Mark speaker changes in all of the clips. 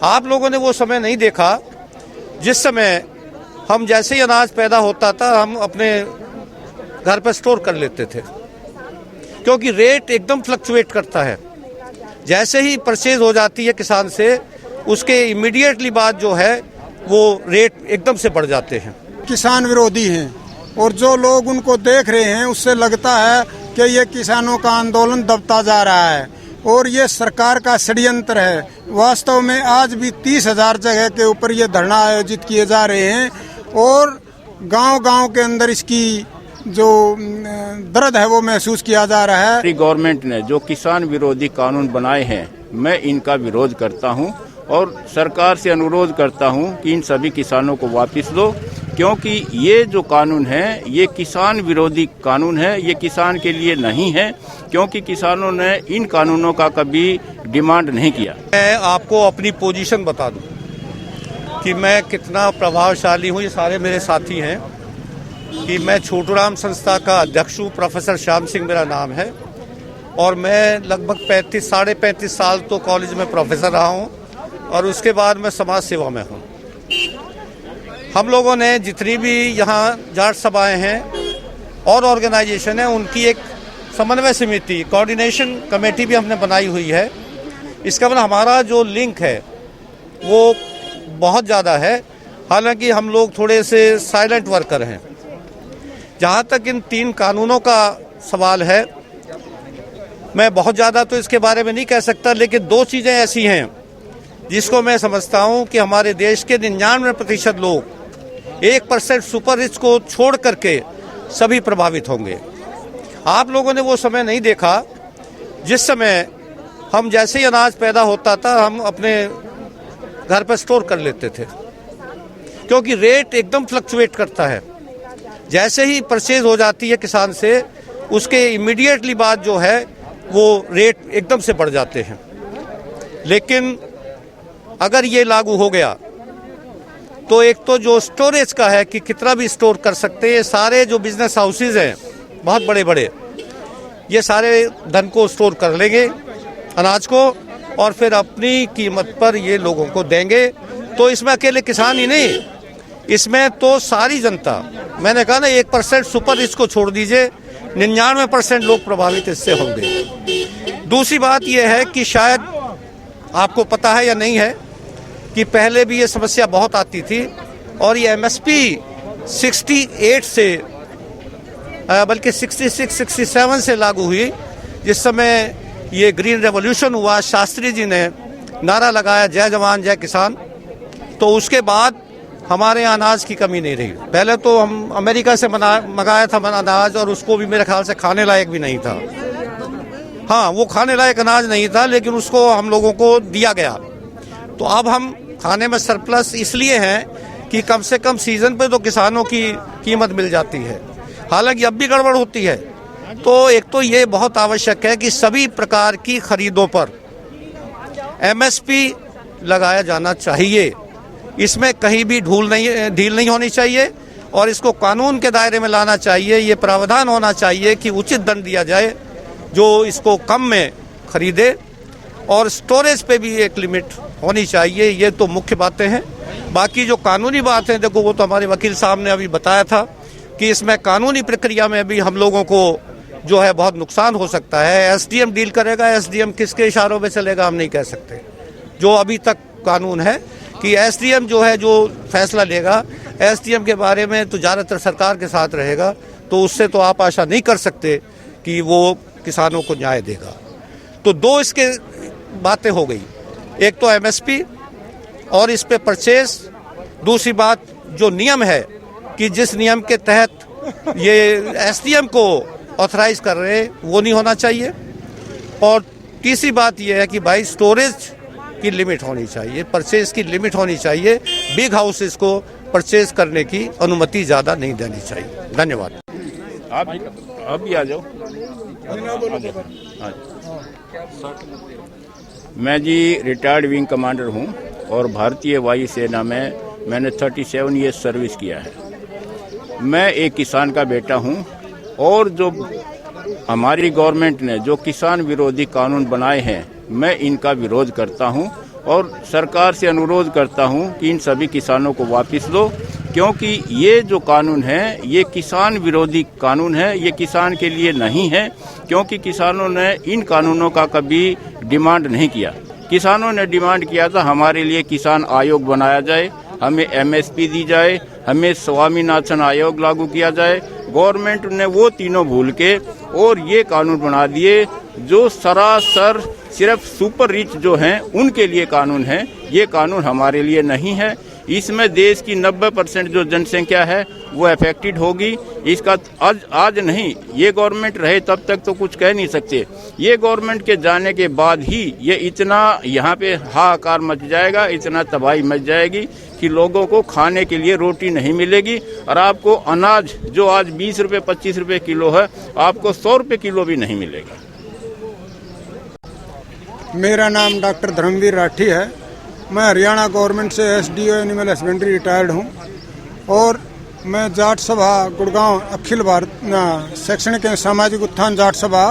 Speaker 1: आप लोगों ने वो समय नहीं देखा जिस समय हम जैसे ही अनाज पैदा होता था हम अपने घर पर स्टोर कर लेते थे, क्योंकि रेट एकदम फ्लक्चुएट करता है। जैसे ही परचेज हो जाती है किसान से, उसके इमीडिएटली बाद जो है वो रेट एकदम से बढ़ जाते हैं।
Speaker 2: किसान विरोधी हैं और जो लोग उनको देख रहे हैं उससे लगता है कि ये किसानों का आंदोलन दबता जा रहा है और ये सरकार का षड्यंत्र है। वास्तव में आज भी 30,000 जगह के ऊपर ये धरना आयोजित किए जा रहे हैं और गांव-गांव के अंदर इसकी जो दर्द है वो महसूस किया जा रहा है।
Speaker 3: गवर्नमेंट ने जो किसान विरोधी कानून बनाए हैं, मैं इनका विरोध करता हूं और सरकार से अनुरोध करता हूं कि इन सभी किसानों को वापस दो, क्योंकि ये जो कानून है ये किसान विरोधी कानून है, ये किसान के लिए नहीं है, क्योंकि किसानों ने इन कानूनों का कभी डिमांड नहीं किया।
Speaker 1: मैं आपको अपनी पोजीशन बता दूं कि मैं कितना प्रभावशाली हूं। ये सारे मेरे साथी हैं कि मैं छोटू राम संस्था का अध्यक्ष हूँ। प्रोफेसर श्याम सिंह मेरा नाम है और मैं लगभग 35 साल तो कॉलेज में प्रोफेसर रहा हूँ और उसके बाद मैं समाज सेवा में हूँ। हम लोगों ने जितनी भी यहाँ जाट सभाएं हैं और ऑर्गेनाइजेशन है, उनकी एक समन्वय समिति, कोऑर्डिनेशन कमेटी भी हमने बनाई हुई है। इसका मतलब हमारा जो लिंक है वो बहुत ज़्यादा है, हालांकि हम लोग थोड़े से साइलेंट वर्कर हैं। जहाँ तक इन 3 कानूनों का सवाल है, मैं बहुत ज़्यादा तो इसके बारे में नहीं कह सकता, लेकिन 2 चीज़ें ऐसी हैं जिसको मैं समझता हूँ कि हमारे देश के 99% लोग 1% सुपर रिच को छोड़ करके सभी प्रभावित होंगे। आप लोगों ने वो समय नहीं देखा जिस समय हम जैसे ही अनाज पैदा होता था हम अपने घर पर स्टोर कर लेते थे, क्योंकि रेट एकदम फ्लक्चुएट करता है। जैसे ही परचेज हो जाती है किसान से, उसके इमीडिएटली बाद जो है वो रेट एकदम से बढ़ जाते हैं। लेकिन अगर ये लागू हो गया तो एक तो जो स्टोरेज का है कि कितना भी स्टोर कर सकते हैं, ये सारे जो बिजनेस हाउसेज हैं बहुत बड़े बड़े, ये सारे धन को स्टोर कर लेंगे, अनाज को, और फिर अपनी कीमत पर ये लोगों को देंगे। तो इसमें अकेले किसान ही नहीं, इसमें तो सारी जनता, मैंने कहा ना 1% सुपर रिच को छोड़ दीजिए, 99% लोग प्रभावित इससे होंगे। दूसरी बात यह है कि शायद आपको पता है या नहीं है कि पहले भी ये समस्या बहुत आती थी और ये MSP 68 से बल्कि 66-67 से लागू हुई, जिस समय ये ग्रीन रेवोल्यूशन हुआ, शास्त्री जी ने नारा लगाया जय जवान जय किसान, तो उसके बाद हमारे यहाँ अनाज की कमी नहीं रही। पहले तो हम अमेरिका से मंगाया था अनाज और उसको भी मेरे ख्याल से खाने लायक भी नहीं था। हाँ, वो खाने लायक अनाज नहीं था, लेकिन उसको हम लोगों को दिया गया। तो अब हम खाने में सरप्लस इसलिए हैं कि कम से कम सीजन पे तो किसानों की कीमत मिल जाती है, हालांकि अब भी गड़बड़ होती है। तो एक तो ये बहुत आवश्यक है कि सभी प्रकार की खरीदों पर MSP लगाया जाना चाहिए, इसमें कहीं भी ढील नहीं होनी चाहिए और इसको कानून के दायरे में लाना चाहिए। ये प्रावधान होना चाहिए कि उचित दंड दिया जाए जो इसको कम में खरीदे, और स्टोरेज पे भी एक लिमिट होनी चाहिए। ये तो मुख्य बातें हैं। बाकी जो कानूनी बात है, देखो वो तो हमारे वकील साहब ने अभी बताया था कि इसमें कानूनी प्रक्रिया में भी हम लोगों को जो है बहुत नुकसान हो सकता है। SDM डील करेगा, SDM किसके इशारों में चलेगा हम नहीं कह सकते। जो अभी तक कानून है कि SDM जो है जो फैसला लेगा, SDM के बारे में तो ज़्यादातर सरकार के साथ रहेगा, तो उससे तो आप आशा नहीं कर सकते कि वो किसानों को न्याय देगा। तो 2 इसके बातें हो गई, एक तो MSP और इस पे परचेज, दूसरी बात जो नियम है कि जिस नियम के तहत ये SDM को ऑथराइज कर रहे हैं वो नहीं होना चाहिए, और तीसरी बात ये है कि भाई स्टोरेज की लिमिट होनी चाहिए, परचेज की लिमिट होनी चाहिए। बिग हाउसेस को परचेज करने की अनुमति ज़्यादा नहीं देनी चाहिए। धन्यवाद।
Speaker 3: आप भी आ जाओ। मैं जी रिटायर्ड विंग कमांडर हूं और भारतीय वायुसेना में मैंने 37 ईयर्स सर्विस किया है। मैं एक किसान का बेटा हूं और जो हमारी गवर्नमेंट ने जो किसान विरोधी कानून बनाए हैं, मैं इनका विरोध करता हूं और सरकार से अनुरोध करता हूं कि इन सभी किसानों को वापस लो, क्योंकि ये जो कानून है ये किसान विरोधी कानून है, ये किसान के लिए नहीं है, क्योंकि किसानों ने इन कानूनों का कभी डिमांड नहीं किया। किसानों ने डिमांड किया था हमारे लिए किसान आयोग बनाया जाए, हमें एमएसपी दी जाए, हमें स्वामीनाथन आयोग लागू किया जाए। गवर्नमेंट ने वो तीनों भूल के और ये कानून बना दिए जो सरासर सिर्फ सुपर रिच जो हैं उनके लिए कानून है। ये कानून हमारे लिए नहीं है। इसमें देश की 90% जो जनसंख्या है वो अफेक्टेड होगी। इसका आज नहीं, ये गवर्नमेंट रहे तब तक तो कुछ कह नहीं सकते। ये गवर्नमेंट के जाने के बाद ही ये इतना यहाँ पे हाहाकार मच जाएगा, इतना तबाही मच जाएगी कि लोगों को खाने के लिए रोटी नहीं मिलेगी। और आपको अनाज जो आज 20 रुपये 25 रुपये किलो है, आपको 100 रुपये किलो भी नहीं मिलेगा।
Speaker 2: मेरा नाम डॉक्टर धर्मवीर राठी है। मैं हरियाणा गवर्नमेंट से एसडीओ एनिमल हस्बेंड्री रिटायर्ड हूँ और मैं जाट सभा गुड़गांव अखिल भारत शैक्षणिक एवं सामाजिक उत्थान जाट सभा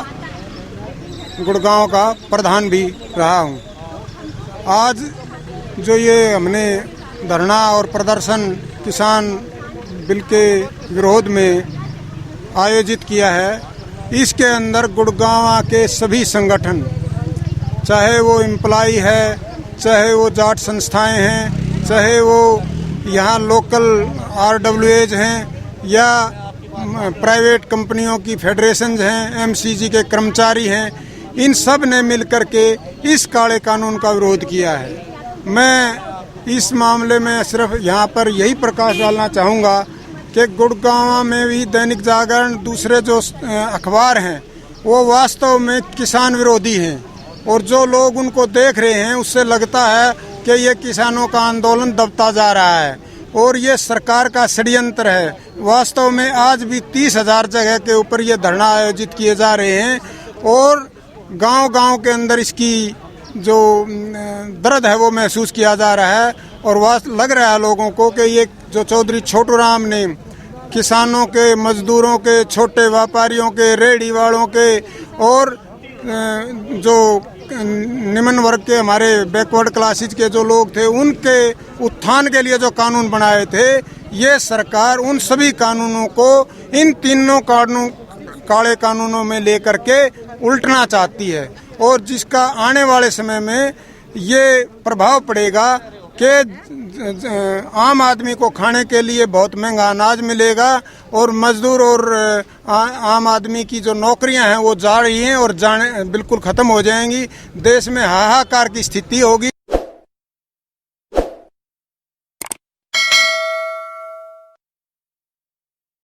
Speaker 2: गुड़गांव का प्रधान भी रहा हूँ। आज जो ये हमने धरना और प्रदर्शन किसान बिल के विरोध में आयोजित किया है, इसके अंदर गुड़गांव के सभी संगठन, चाहे वो एम्प्लॉई है, चाहे वो जाट संस्थाएं हैं, चाहे वो यहाँ लोकल आरडब्ल्यूएज हैं या प्राइवेट कंपनियों की फेडरेशंस हैं, एमसीजी के कर्मचारी हैं, इन सब ने मिलकर के इस काले कानून का विरोध किया है। मैं इस मामले में सिर्फ यहाँ पर यही प्रकाश डालना चाहूँगा कि गुड़गांव में भी दैनिक जागरण, दूसरे जो अखबार हैं वो वास्तव में किसान विरोधी हैं और जो लोग उनको देख रहे हैं उससे लगता है कि ये किसानों का आंदोलन दबता जा रहा है और ये सरकार का षड्यंत्र है। वास्तव में आज भी 30,000 जगह के ऊपर ये धरना आयोजित किए जा रहे हैं और गांव-गांव के अंदर इसकी जो दर्द है वो महसूस किया जा रहा है और लग रहा है लोगों को कि ये जो चौधरी छोटू राम ने किसानों के, मजदूरों के, छोटे व्यापारियों के, रेहड़ी वालों के और जो निम्न वर्ग के हमारे बैकवर्ड क्लासेज के जो लोग थे उनके उत्थान के लिए जो कानून बनाए थे, ये सरकार उन सभी कानूनों को इन तीनों काले कानूनों में लेकर के उल्टना चाहती है और जिसका आने वाले समय में ये प्रभाव पड़ेगा कि आम आदमी को खाने के लिए बहुत महंगा अनाज मिलेगा और मजदूर और आम आदमी की जो नौकरियां हैं वो जा रही हैं और बिल्कुल ख़त्म हो जाएंगी। देश में हाहाकार की स्थिति होगी।